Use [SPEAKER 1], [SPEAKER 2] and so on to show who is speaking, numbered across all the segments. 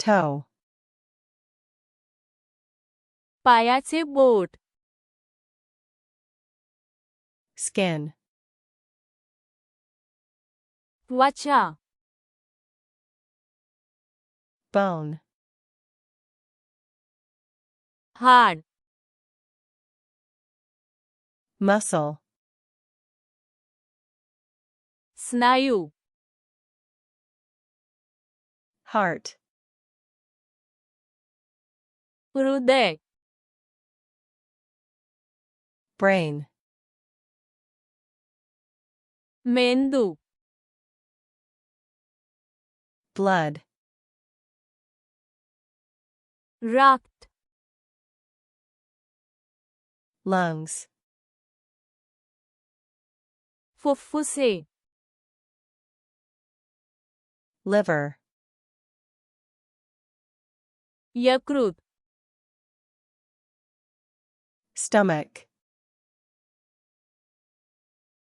[SPEAKER 1] toe,
[SPEAKER 2] पायाचे boat,
[SPEAKER 1] skin,
[SPEAKER 2] त्वचा,
[SPEAKER 1] bone,
[SPEAKER 2] हाड,
[SPEAKER 1] muscle,
[SPEAKER 2] स्नायू,
[SPEAKER 1] heart,
[SPEAKER 2] हृदय,
[SPEAKER 1] brain,
[SPEAKER 2] मेंदू,
[SPEAKER 1] blood,
[SPEAKER 2] रक्त,
[SPEAKER 1] lungs,
[SPEAKER 2] फुफ्फुसे,
[SPEAKER 1] liver,
[SPEAKER 2] यकृत,
[SPEAKER 1] stomach,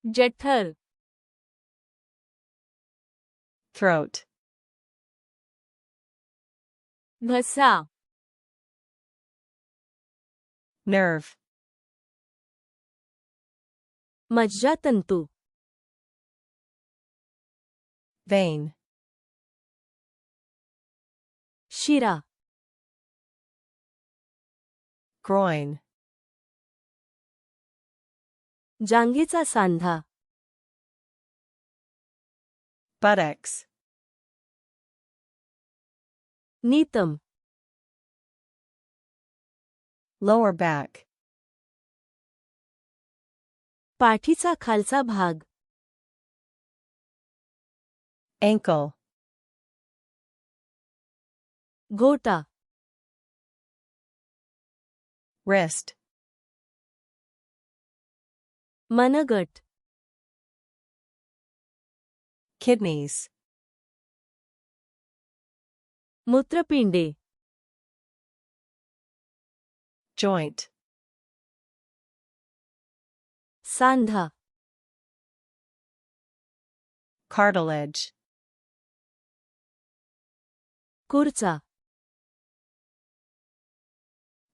[SPEAKER 2] जठर,
[SPEAKER 1] throat,
[SPEAKER 2] घसा,
[SPEAKER 1] nerve,
[SPEAKER 2] मज्जातंतू,
[SPEAKER 1] vein,
[SPEAKER 2] शिरा,
[SPEAKER 1] groin,
[SPEAKER 2] जांघेचा सांधा,
[SPEAKER 1] buttocks,
[SPEAKER 2] नीतम,
[SPEAKER 1] lower back,
[SPEAKER 2] पाठीचा खालचा भाग,
[SPEAKER 1] ankle,
[SPEAKER 2] घोटा,
[SPEAKER 1] wrist,
[SPEAKER 2] मनगट,
[SPEAKER 1] kidneys,
[SPEAKER 2] मूत्रपिंडे,
[SPEAKER 1] joint,
[SPEAKER 2] सांधा,
[SPEAKER 1] cartilage,
[SPEAKER 2] कुर्चा,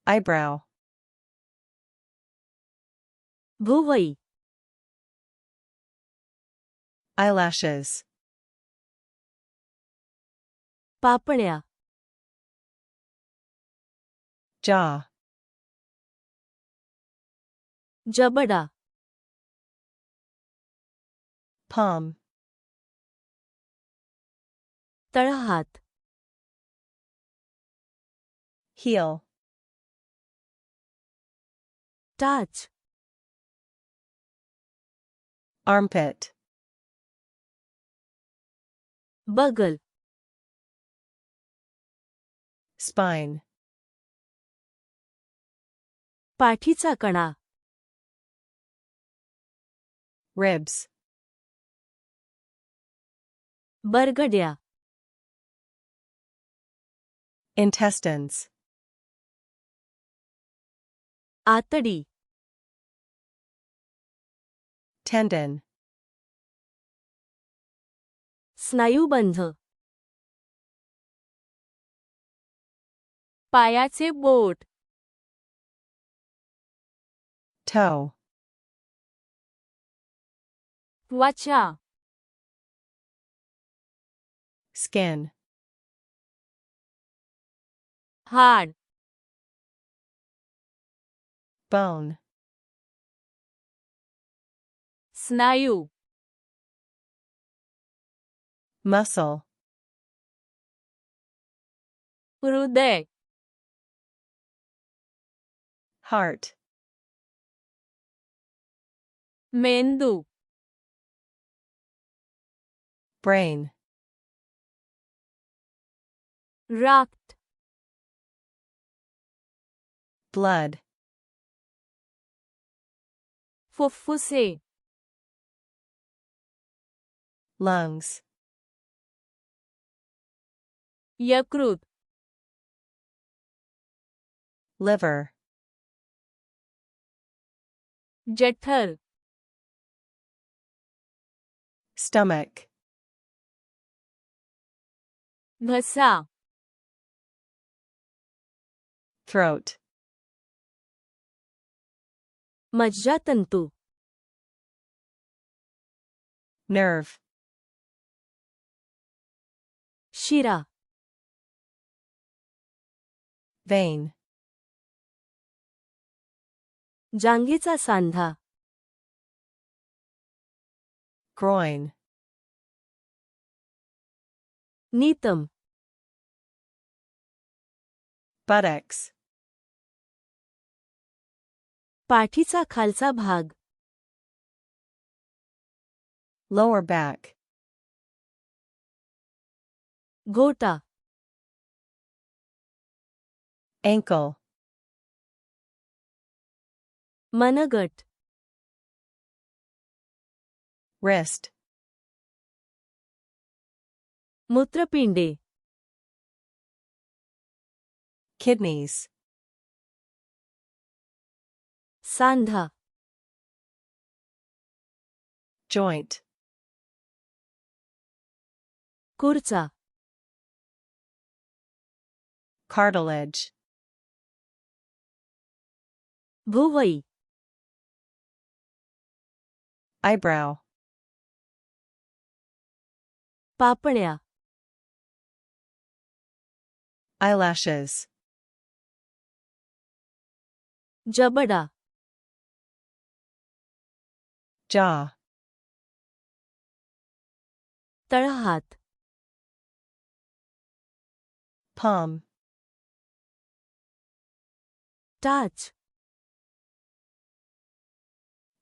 [SPEAKER 1] eyebrow,
[SPEAKER 2] भुवई,
[SPEAKER 1] eyelashes,
[SPEAKER 2] पापण्या,
[SPEAKER 1] jaw,
[SPEAKER 2] जबडा,
[SPEAKER 1] palm,
[SPEAKER 2] तळहात,
[SPEAKER 1] heel,
[SPEAKER 2] टाच,
[SPEAKER 1] armpit,
[SPEAKER 2] बगल,
[SPEAKER 1] spine,
[SPEAKER 2] पाठीचा कणा,
[SPEAKER 1] ribs,
[SPEAKER 2] बरगड्या,
[SPEAKER 1] intestines,
[SPEAKER 2] आतडी,
[SPEAKER 1] tendon,
[SPEAKER 2] स्नायुबंध, पायाचे बोट,
[SPEAKER 1] toe,
[SPEAKER 2] त्वचा,
[SPEAKER 1] skin,
[SPEAKER 2] हाड,
[SPEAKER 1] bone,
[SPEAKER 2] स्नायू,
[SPEAKER 1] muscle,
[SPEAKER 2] हृदय,
[SPEAKER 1] heart,
[SPEAKER 2] मेंदू,
[SPEAKER 1] brain,
[SPEAKER 2] रक्त,
[SPEAKER 1] blood,
[SPEAKER 2] फुफ्फुसे,
[SPEAKER 1] lungs,
[SPEAKER 2] यकृत,
[SPEAKER 1] liver,
[SPEAKER 2] जठर,
[SPEAKER 1] stomach,
[SPEAKER 2] घसा,
[SPEAKER 1] Throat.
[SPEAKER 2] मज्जातंतू.
[SPEAKER 1] Nerve.
[SPEAKER 2] शिरा.
[SPEAKER 1] Vein.
[SPEAKER 2] जांघेचा सांधा.
[SPEAKER 1] Groin.
[SPEAKER 2] नीतम.
[SPEAKER 1] Buttocks.
[SPEAKER 2] पाठीचा खालचा भाग.
[SPEAKER 1] Lower back.
[SPEAKER 2] घोटा.
[SPEAKER 1] Ankle.
[SPEAKER 2] मनगट.
[SPEAKER 1] Wrist.
[SPEAKER 2] मूत्रपिंडे.
[SPEAKER 1] Kidneys.
[SPEAKER 2] सांधा.
[SPEAKER 1] Joint.
[SPEAKER 2] कुर्चा.
[SPEAKER 1] Cartilage.
[SPEAKER 2] भुवई.
[SPEAKER 1] Eyebrow.
[SPEAKER 2] पापण्या.
[SPEAKER 1] Eyelashes.
[SPEAKER 2] जबडा.
[SPEAKER 1] Jaw.
[SPEAKER 2] तळहात.
[SPEAKER 1] Palm.
[SPEAKER 2] टाच.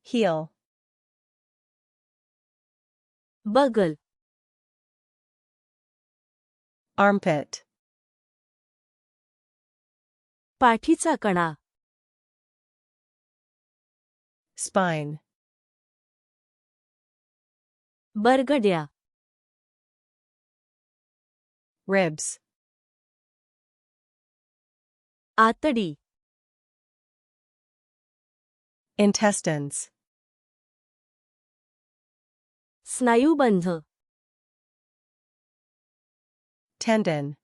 [SPEAKER 1] Heel.
[SPEAKER 2] बगल.
[SPEAKER 1] Armpit.
[SPEAKER 2] पाठीचा कणा.
[SPEAKER 1] Spine.
[SPEAKER 2] बरगड्या.
[SPEAKER 1] Ribs.
[SPEAKER 2] आतडी.
[SPEAKER 1] Intestines.
[SPEAKER 2] स्नायुबंध.
[SPEAKER 1] Tendon.